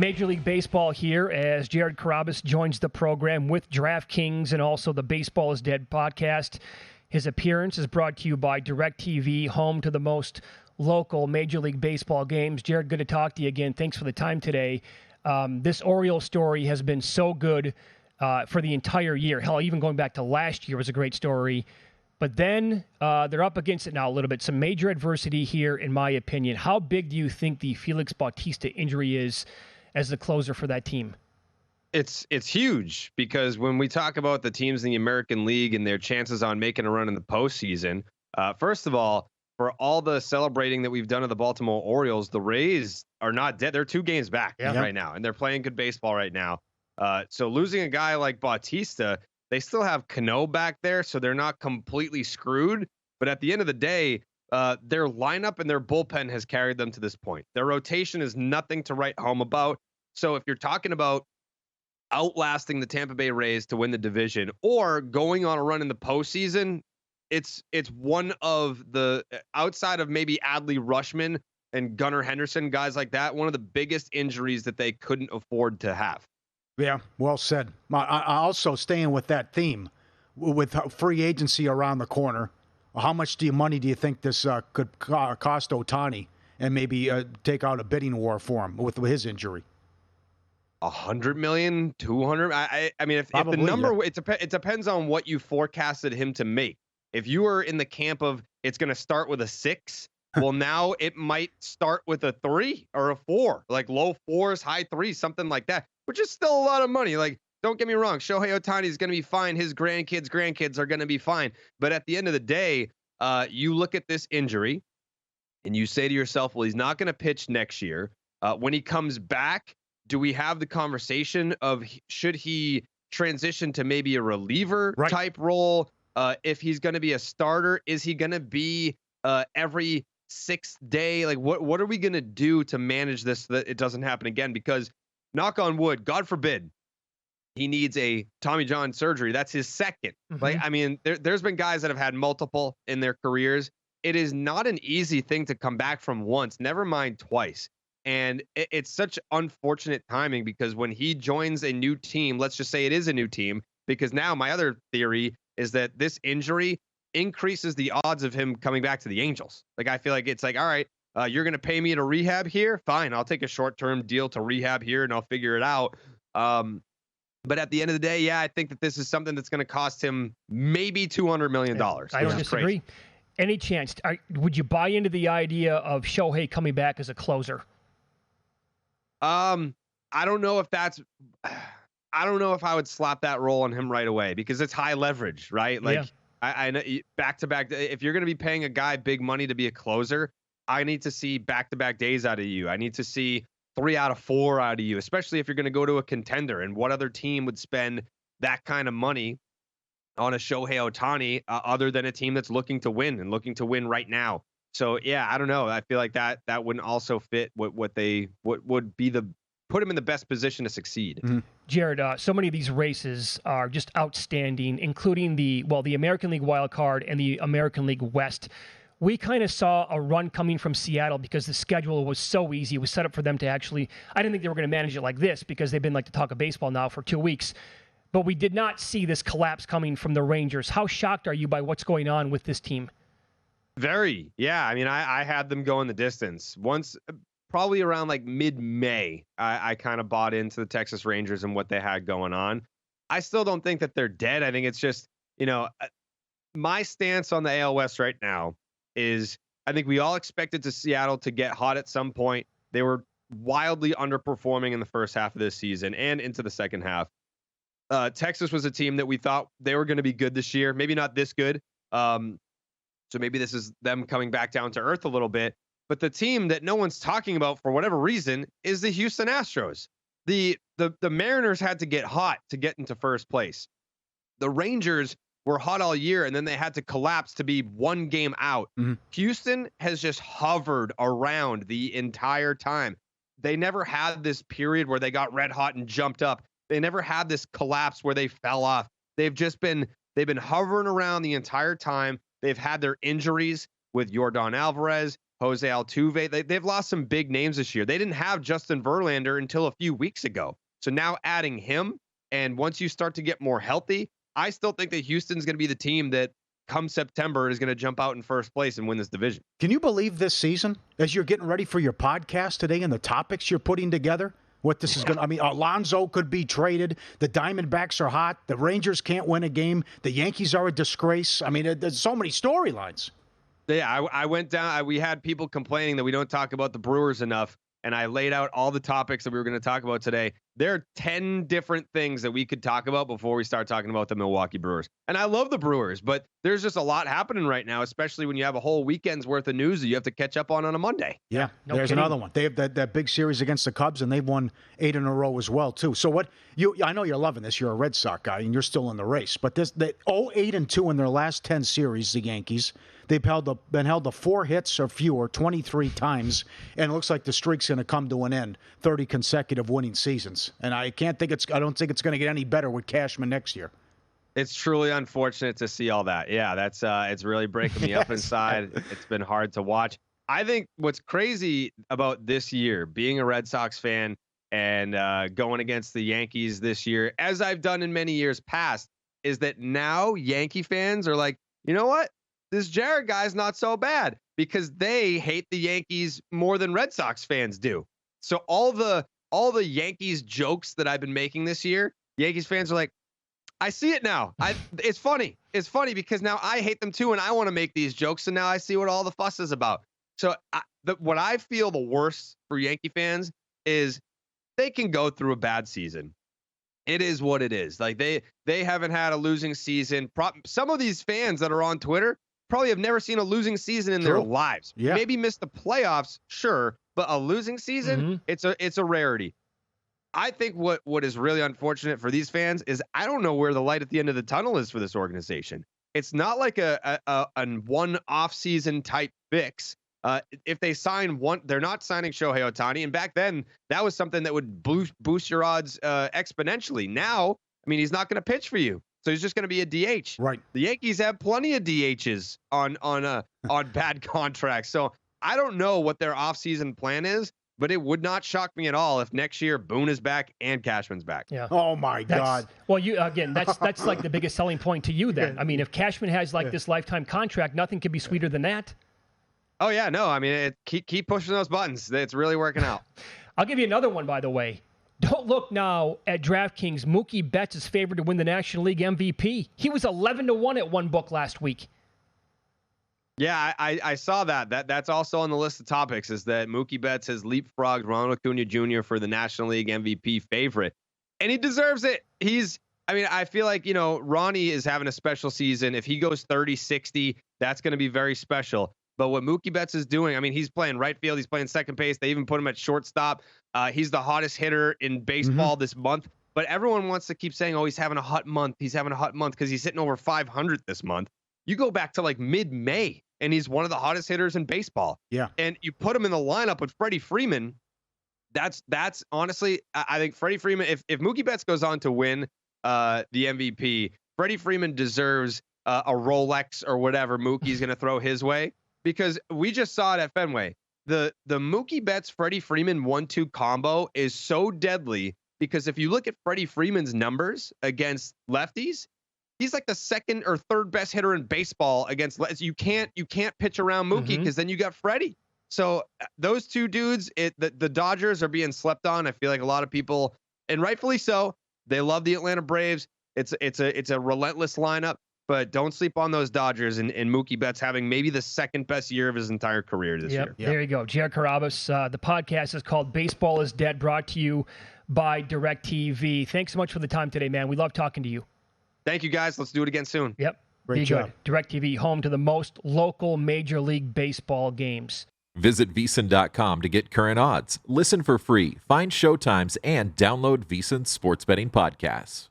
Major League Baseball here as Jared Carabas joins the program with DraftKings and also the Baseball is Dead podcast. His appearance is brought to you by DirecTV, home to the most local Major League Baseball games. Jared, good to talk to you again. Thanks for the time today. This Orioles story has been so good for the entire year. Hell, even going back to last year was a great story. But then they're up against it now a little bit. Some major adversity here, in my opinion. How big do you think the Felix Bautista injury is as the closer for that team? It's huge because when we talk about the teams in the American League and their chances on making a run in the postseason, first of all, for all the celebrating that we've done of the Baltimore Orioles, the Rays are not dead. They're 2 games back right now, and they're playing good baseball right now. So losing a guy like Bautista, they still have Cano back there, so they're not completely screwed. But at the end of the day, their lineup and their bullpen has carried them to this point. Their rotation is nothing to write home about. So if you're talking about outlasting the Tampa Bay Rays to win the division or going on a run in the postseason, it's one of the, outside of maybe Adley Rutschman and Gunnar Henderson, guys like that, one of the biggest injuries that they couldn't afford to have. Yeah, well said. I also staying with that theme, with free agency around the corner, how much money do you think this could cost Ohtani and maybe take out a bidding war for him with his injury? $100 million, 200. I mean, if the number, it depends on what you forecasted him to make. If you were in the camp of it's going to start with a 6, well, now it might start with a 3 or a 4, like low 4s, high 3s, something like that, which is still a lot of money. Like, don't get me wrong, Shohei Ohtani is going to be fine. His grandkids are going to be fine. But at the end of the day, you look at this injury and you say to yourself, well, he's not going to pitch next year. When he comes back, do we have the conversation of should he transition to maybe a reliever type role? If he's going to be a starter, is he going to be every 6th day? Like, what are we going to do to manage this so that it doesn't happen again? Because knock on wood, God forbid, he needs a Tommy John surgery. That's his second. Mm-hmm. Like, I mean, there's been guys that have had multiple in their careers. It is not an easy thing to come back from once, never mind twice. And it's such unfortunate timing because when he joins a new team, let's just say it is a new team, because now my other theory is that this injury increases the odds of him coming back to the Angels. Like, I feel like it's like, all right, you're going to pay me to rehab here? Fine, I'll take a short-term deal to rehab here and I'll figure it out. But at the end of the day, yeah, I think that this is something that's going to cost him maybe $200 million. I don't disagree. Crazy. Any chance, would you buy into the idea of Shohei coming back as a closer? I don't know if I would slap that role on him right away because it's high leverage, right? Like, I know back-to-back, if you're going to be paying a guy big money to be a closer, I need to see back-to-back days out of you. I need to see 3 out of 4 out of you, especially if you're going to go to a contender. And what other team would spend that kind of money on a Shohei Ohtani other than a team that's looking to win and looking to win right now? So, yeah, I don't know. I feel like that wouldn't also fit what would be put him in the best position to succeed. Mm-hmm. Jared, so many of these races are just outstanding, including the American League Wild Card and the American League West. We kind of saw a run coming from Seattle because the schedule was so easy. It was set up for them to actually, I didn't think they were going to manage it like this because they've been like the talk of baseball now for 2 weeks. But we did not see this collapse coming from the Rangers. How shocked are you by what's going on with this team? Very. Yeah. I mean, I had them going the distance once, probably around like mid-May. I kind of bought into the Texas Rangers and what they had going on. I still don't think that they're dead. I think it's just, my stance on the AL West right now is I think we all expected Seattle to get hot at some point. They were wildly underperforming in the first half of this season and into the second half. Texas was a team that we thought they were going to be good this year. Maybe not this good. So maybe this is them coming back down to earth a little bit. But the team that no one's talking about for whatever reason is the Houston Astros. The Mariners had to get hot to get into first place. The Rangers were hot all year, and then they had to collapse to be 1 game out. Mm-hmm. Houston has just hovered around the entire time. They never had this period where they got red hot and jumped up. They never had this collapse where they fell off. They've been hovering around the entire time. They've had their injuries with Yordan Alvarez, Jose Altuve. They've lost some big names this year. They didn't have Justin Verlander until a few weeks ago. So now adding him, and once you start to get more healthy, I still think that Houston's going to be the team that come September is going to jump out in first place and win this division. Can you believe this season, as you're getting ready for your podcast today and the topics you're putting together, what this is going to, I mean, Alonso could be traded. The Diamondbacks are hot. The Rangers can't win a game. The Yankees are a disgrace. I mean, there's so many storylines. Yeah, I went down. We had people complaining that we don't talk about the Brewers enough, and I laid out all the topics that we were going to talk about today. There are 10 different things that we could talk about before we start talking about the Milwaukee Brewers. And I love the Brewers, but there's just a lot happening right now, especially when you have a whole weekend's worth of news that you have to catch up on a Monday. Yeah, there's another one. They have that big series against the Cubs, and they've won 8 in a row as well, too. So I know you're loving this. You're a Red Sox guy, and you're still in the race. But they 8-2 in their last 10 series, the Yankees. They've been held to 4 hits or fewer 23 times, and it looks like the streak's going to come to an end. 30 consecutive winning seasons, and I don't think it's going to get any better with Cashman next year. It's truly unfortunate to see all that. Yeah, that's it's really breaking me up inside. It's been hard to watch. I think what's crazy about this year, being a Red Sox fan and going against the Yankees this year, as I've done in many years past, is that now Yankee fans are like, you know what? This Jared guy's not so bad, because they hate the Yankees more than Red Sox fans do. So all the Yankees jokes that I've been making this year, Yankees fans are like, I see it now. It's funny. It's funny because now I hate them too, and I want to make these jokes, and now I see what all the fuss is about. So what I feel the worst for Yankee fans is they can go through a bad season. It is what it is. Like they haven't had a losing season. Some of these fans that are on Twitter probably have never seen a losing season in their lives. Yeah. Maybe missed the playoffs, sure, but a losing season, it's a rarity. I think what is really unfortunate for these fans is I don't know where the light at the end of the tunnel is for this organization. It's not like a one off-season type fix. If they sign one, they're not signing Shohei Ohtani. And back then, that was something that would boost your odds exponentially. Now, I mean, he's not going to pitch for you, so he's just going to be a DH. Right. The Yankees have plenty of DHs on bad contracts. So I don't know what their off-season plan is, but it would not shock me at all if next year Boone is back and Cashman's back. Yeah. Oh my God. Well, that's like the biggest selling point to you then. I mean, if Cashman has like this lifetime contract, nothing could be sweeter than that. Oh yeah, no. I mean, keep pushing those buttons. It's really working out. I'll give you another one, by the way. Don't look now at DraftKings. Mookie Betts is favored to win the National League MVP. He was 11-1 at one book last week. Yeah, I saw that. That's also on the list of topics, is that Mookie Betts has leapfrogged Ronald Acuna Jr. for the National League MVP favorite. And he deserves it. I feel like, Ronnie is having a special season. If he goes 30-60, that's going to be very special. But what Mookie Betts is doing, I mean, he's playing right field. He's playing second base. They even put him at shortstop. He's the hottest hitter in baseball this month. But everyone wants to keep saying, oh, he's having a hot month. He's having a hot month because he's hitting over 500 this month. You go back to like mid-May, and he's one of the hottest hitters in baseball. Yeah. And you put him in the lineup with Freddie Freeman. That's honestly, I think Freddie Freeman, if Mookie Betts goes on to win the MVP, Freddie Freeman deserves a Rolex or whatever Mookie's going to throw his way, because we just saw it at Fenway. The Mookie Betts Freddie Freeman 1-2 combo is so deadly, because if you look at Freddie Freeman's numbers against lefties, he's like the second or third best hitter in baseball against. You can't pitch around Mookie, because then you got Freddie. So those two dudes, the Dodgers are being slept on. I feel like a lot of people, and rightfully so, they love the Atlanta Braves. It's a relentless lineup, but don't sleep on those Dodgers and Mookie Betts having maybe the second best year of his entire career this year. There you go. Jared Carabas. The podcast is called Baseball is Dead, brought to you by DirecTV. Thanks so much for the time today, man. We love talking to you. Thank you, guys. Let's do it again soon. Yep. Great job. Good. DirecTV, home to the most local Major League Baseball games. Visit VSiN.com to get current odds, listen for free, find showtimes, and download VSiN sports betting podcasts.